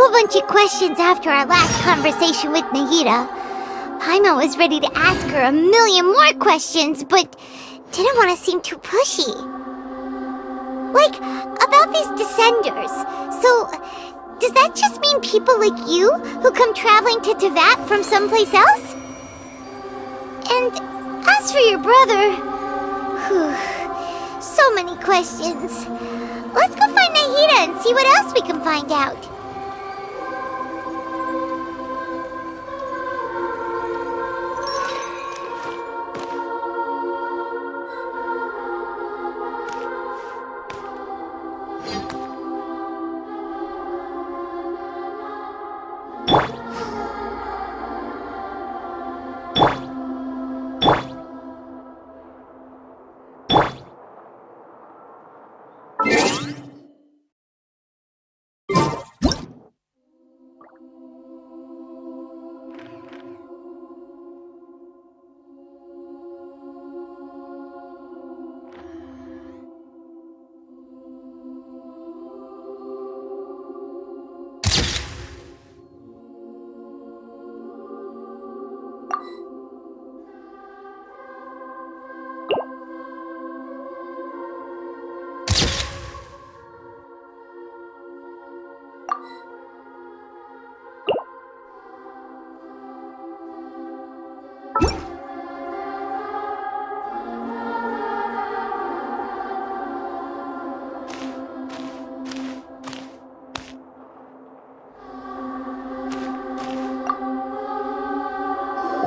whole bunch of questions after our last conversation with Nahida. Pаймon was ready to ask her a million more questions, but didn't want to seem too pushy. Like, about these descenders. So, does that just mean people like you who come traveling to Teyvat from someplace else? And as for your brother... Whew, so many questions. Let's go find Nahida and see what else we can find out.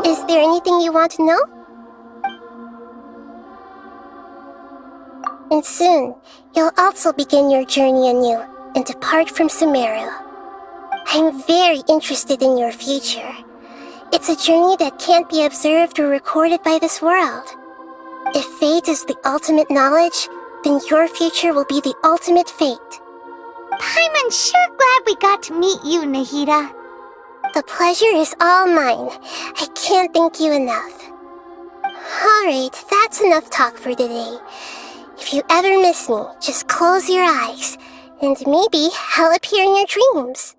Is there anything you want to know? And soon, you'll also begin your journey anew and depart from Sumero. I'm very interested in your future. It's a journey that can't be observed or recorded by this world. If fate is the ultimate knowledge, then your future will be the ultimate fate. I'm sure glad we got to meet you, Nahida. The pleasure is all mine. I can't thank you enough. Alright, that's enough talk for today. If you ever miss me, just close your eyes, and maybe I'll appear in your dreams.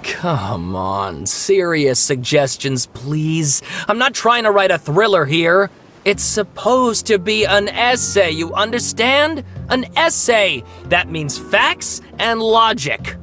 Come on, serious suggestions, please. I'm not trying to write a thriller here. It's supposed to be an essay, you understand? An essay! That means facts and logic.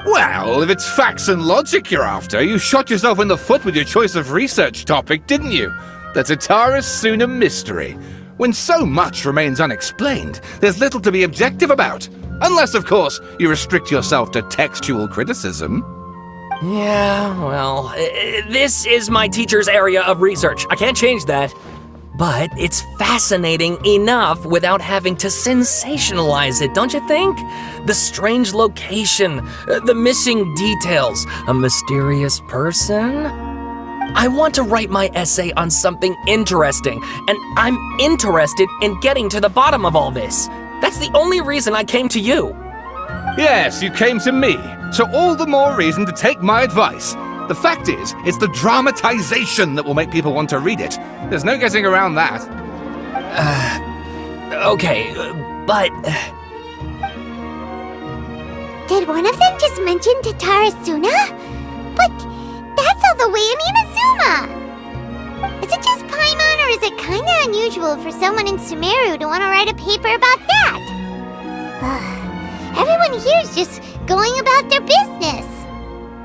Well, if it's facts and logic you're after, you shot yourself in the foot with your choice of research topic, didn't you? The Tatara Suna mystery. When so much remains unexplained, there's little to be objective about. Unless, of course, you restrict yourself to textual criticism. Yeah, well, this is my teacher's area of research. I can't change that. But it's fascinating enough without having to sensationalize it, don't you think? The strange location, the missing details, a mysterious person. I want to write my essay on something interesting, and I'm interested in getting to the bottom of all this. That's the only reason I came to you. Yes, you came to me, so all the more reason to take my advice. The fact is, it's the dramatization that will make people want to read it. There's no getting around that. Okay, but... Did one of them just mention Tatarasuna? But that's all the way in Inazuma! Is it just Paimon, or is it kinda unusual for someone in Sumeru to want to write a paper about that? Everyone here's just going about their business.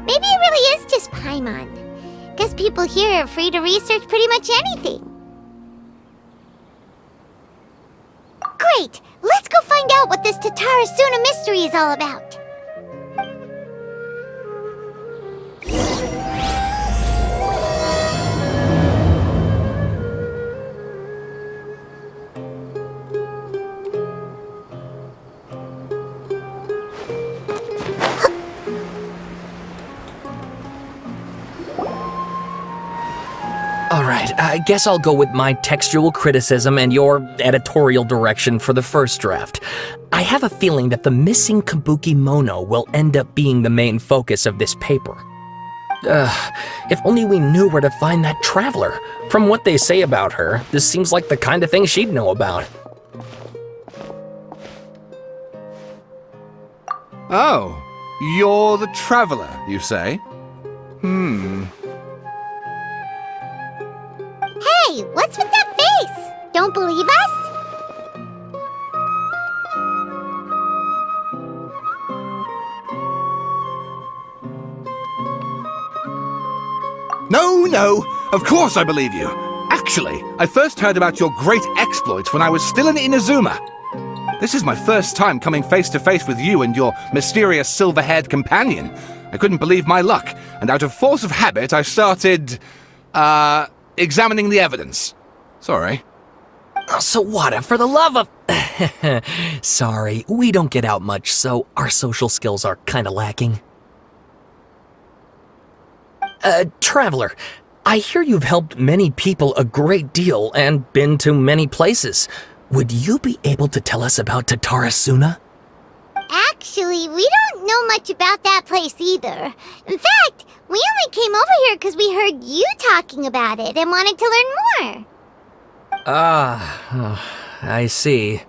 Maybe it really is just Paimon. Guess people here are free to research pretty much anything. Great! Let's go find out what this Tatarasuna mystery is all about. Alright, I guess I'll go with my textual criticism and your editorial direction for the first draft. I have a feeling that the missing kabuki mono will end up being the main focus of this paper. If only we knew where to find that traveler. From what they say about her, this seems like the kind of thing she'd know about. Oh, you're the traveler, you say? Hey, what's with that face? Don't believe us? No, of course I believe you. Actually, I first heard about your great exploits when I was still in Inazuma. This is my first time coming face to face with you and your mysterious silver-haired companion. I couldn't believe my luck, and out of force of habit, I started, examining the evidence. Sorry. Sawada, for the love of... Sorry, we don't get out much, so our social skills are kinda lacking. Traveler, I hear you've helped many people a great deal and been to many places. Would you be able to tell us about Tatarasuna? Actually, we don't know much about that place either. In fact, we only came over here because we heard you talking about it and wanted to learn more. I see.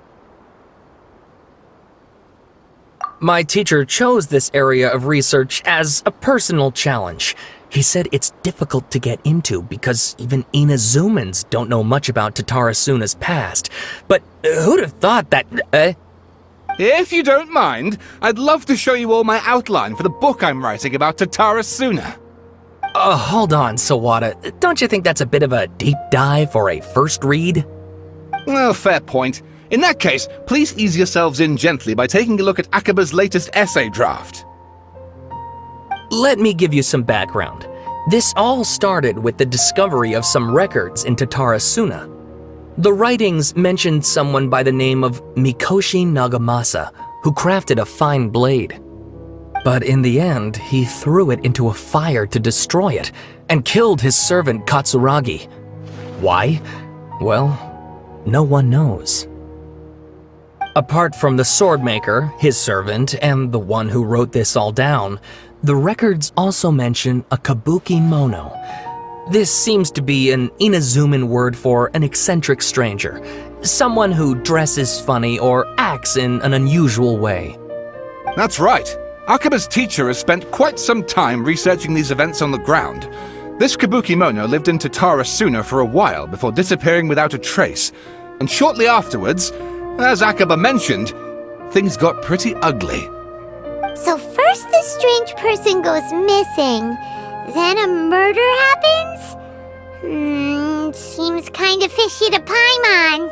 My teacher chose this area of research as a personal challenge. He said it's difficult to get into because even Inazumans don't know much about Tatarasuna's past. But who'd have thought that... If you don't mind, I'd love to show you all my outline for the book I'm writing about Tatarasuna. Hold on, Sawada. Don't you think that's a bit of a deep dive or a first read? Well, fair point. In that case, please ease yourselves in gently by taking a look at Akaba's latest essay draft. Let me give you some background. This all started with the discovery of some records in Tatarasuna. The writings mentioned someone by the name of Mikoshi Nagamasa, who crafted a fine blade. But in the end, he threw it into a fire to destroy it, and killed his servant Katsuragi. Why? Well, no one knows. Apart from the swordmaker, his servant, and the one who wrote this all down, the records also mention a kabuki mono. This seems to be an Inazuman word for an eccentric stranger, someone who dresses funny or acts in an unusual way. That's right. Akaba's teacher has spent quite some time researching these events on the ground. This kabuki mono lived in Tatarasuna for a while before disappearing without a trace. And shortly afterwards, as Akaba mentioned, things got pretty ugly. So first this strange person goes missing, then a murder happens? Seems kinda fishy to Paimon.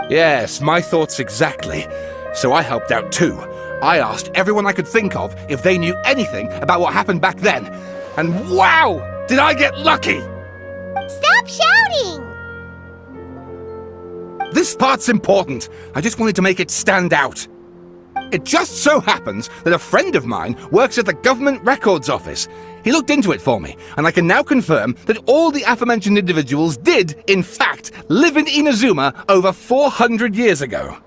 Yes, my thoughts exactly. So I helped out too. I asked everyone I could think of if they knew anything about what happened back then. And wow! Did I get lucky! Stop shouting! This part's important. I just wanted to make it stand out. It just so happens that a friend of mine works at the Government Records Office. He looked into it for me, and I can now confirm that all the aforementioned individuals did, in fact, live in Inazuma over 400 years ago.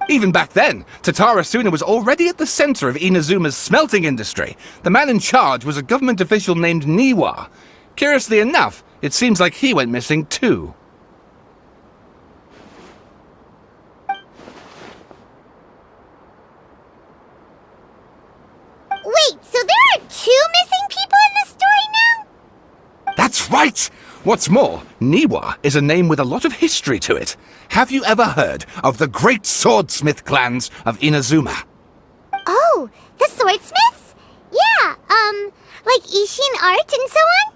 Even back then, Tatara Suna was already at the center of Inazuma's smelting industry. The man in charge was a government official named Niwa. Curiously enough, it seems like he went missing too. Wait, so there are 2 missing people in the story now? That's right! What's more, Niwa is a name with a lot of history to it. Have you ever heard of the great swordsmith clans of Inazuma? Oh, the swordsmiths? Yeah, like Ishin art and so on?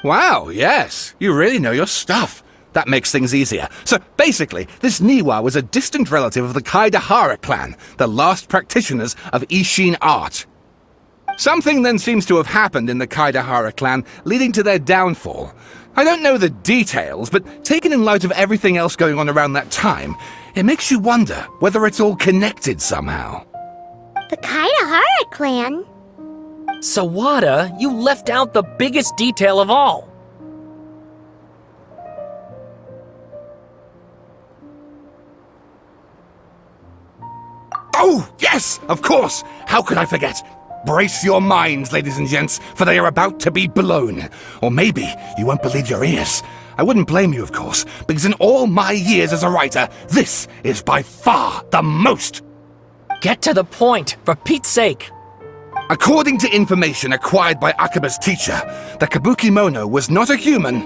Wow, yes. You really know your stuff. That makes things easier. So, basically, this Niwa was a distant relative of the Kaidahara clan, the last practitioners of Ishin art. Something then seems to have happened in the Kaidahara clan, leading to their downfall. I don't know the details, but taken in light of everything else going on around that time, it makes you wonder whether it's all connected somehow. The Kaidahara clan? Sawada, you left out the biggest detail of all. Oh, yes, of course. How could I forget? Brace your minds, ladies and gents, for they are about to be blown. Or maybe you won't believe your ears. I wouldn't blame you, of course, because in all my years as a writer, this is by far the most. Get to the point, for Pete's sake. According to information acquired by Akaba's teacher, the Kabukimono was not a human,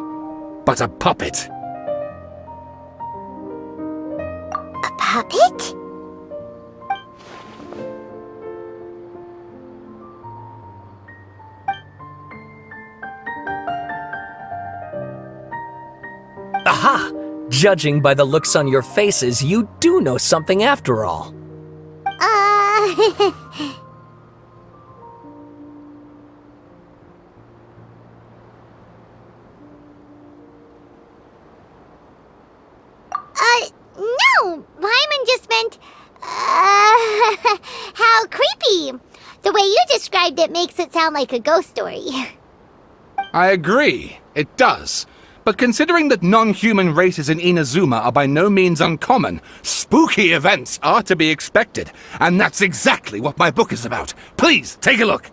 but a puppet. A puppet? Aha! Judging by the looks on your faces, you do know something after all. No! Pаймon just meant, how creepy! The way you described it makes it sound like a ghost story. I agree, it does. But considering that non-human races in Inazuma are by no means uncommon, spooky events are to be expected. And that's exactly what my book is about. Please, take a look.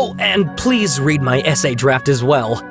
Oh, and please read my essay draft as well.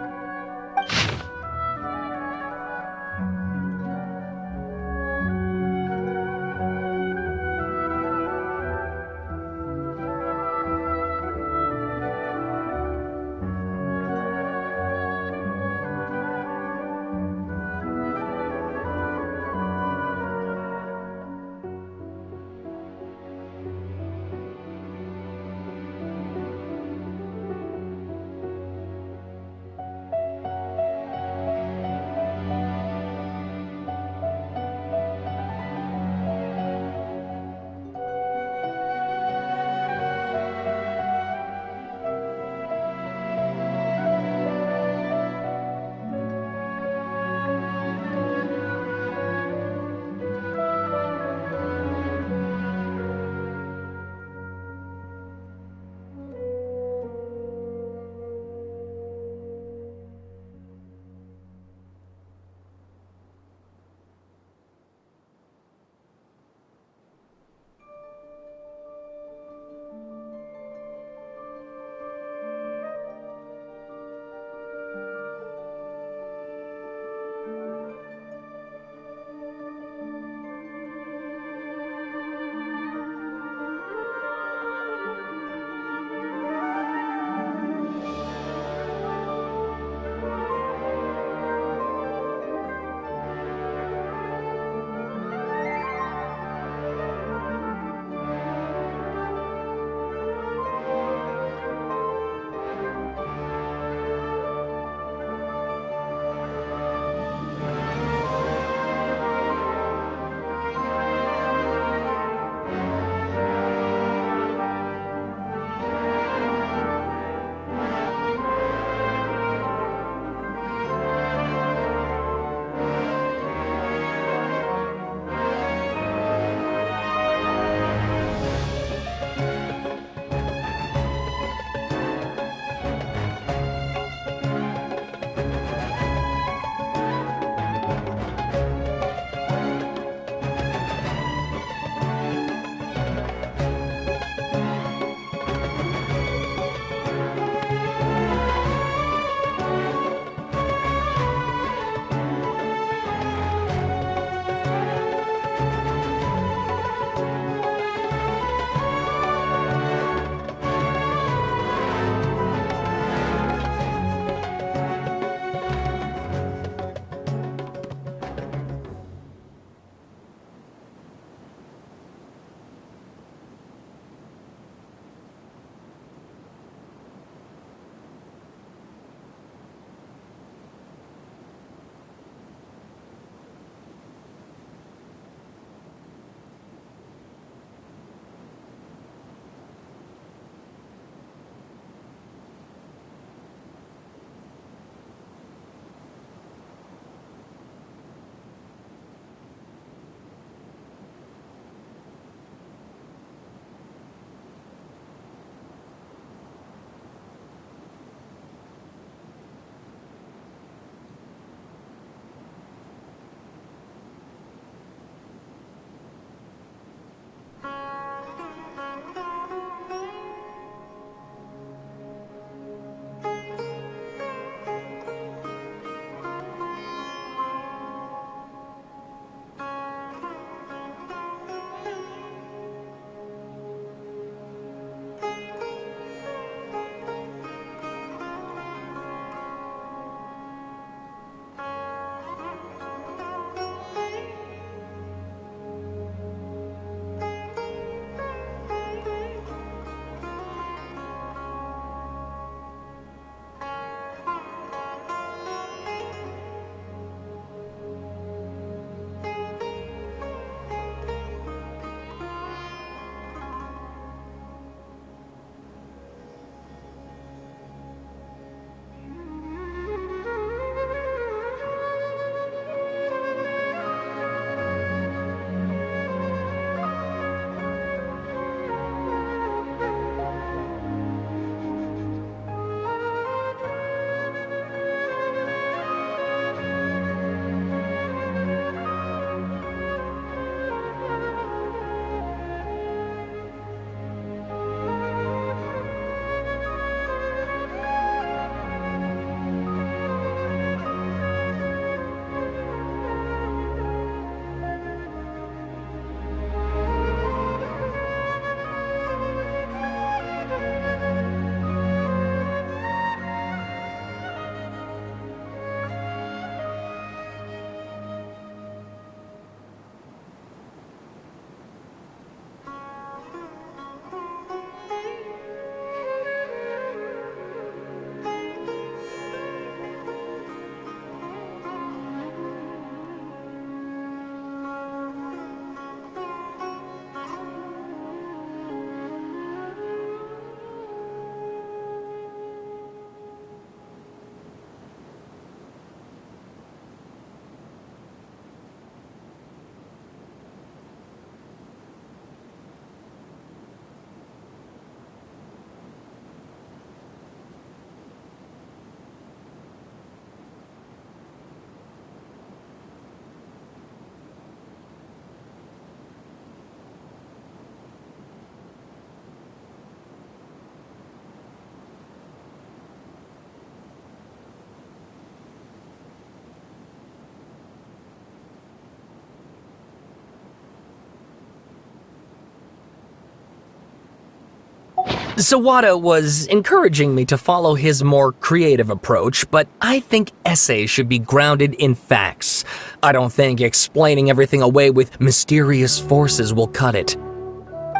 Sawada was encouraging me to follow his more creative approach, but I think essays should be grounded in facts. I don't think explaining everything away with mysterious forces will cut it.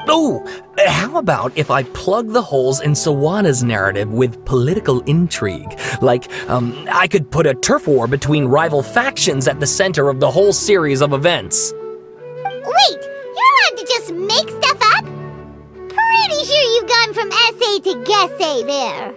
Oh, how about if I plug the holes in Sawada's narrative with political intrigue? Like, I could put a turf war between rival factions at the center of the whole series of events. Wait, you're allowed to just make stuff up? Pretty sure you've gone from essay to guessay there.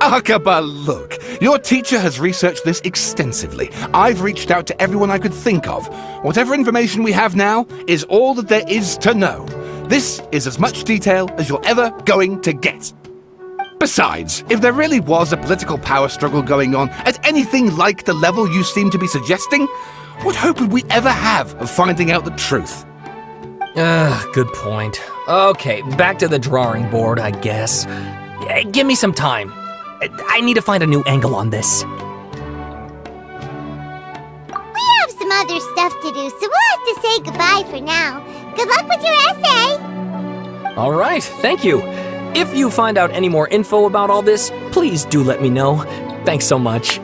Akaba, look. Your teacher has researched this extensively. I've reached out to everyone I could think of. Whatever information we have now is all that there is to know. This is as much detail as you're ever going to get. Besides, if there really was a political power struggle going on at anything like the level you seem to be suggesting, what hope would we ever have of finding out the truth? Good point. Okay, back to the drawing board, I guess. Give me some time. I need to find a new angle on this. We have some other stuff to do, so we'll have to say goodbye for now. Good luck with your essay! All right, thank you. If you find out any more info about all this, please do let me know. Thanks so much.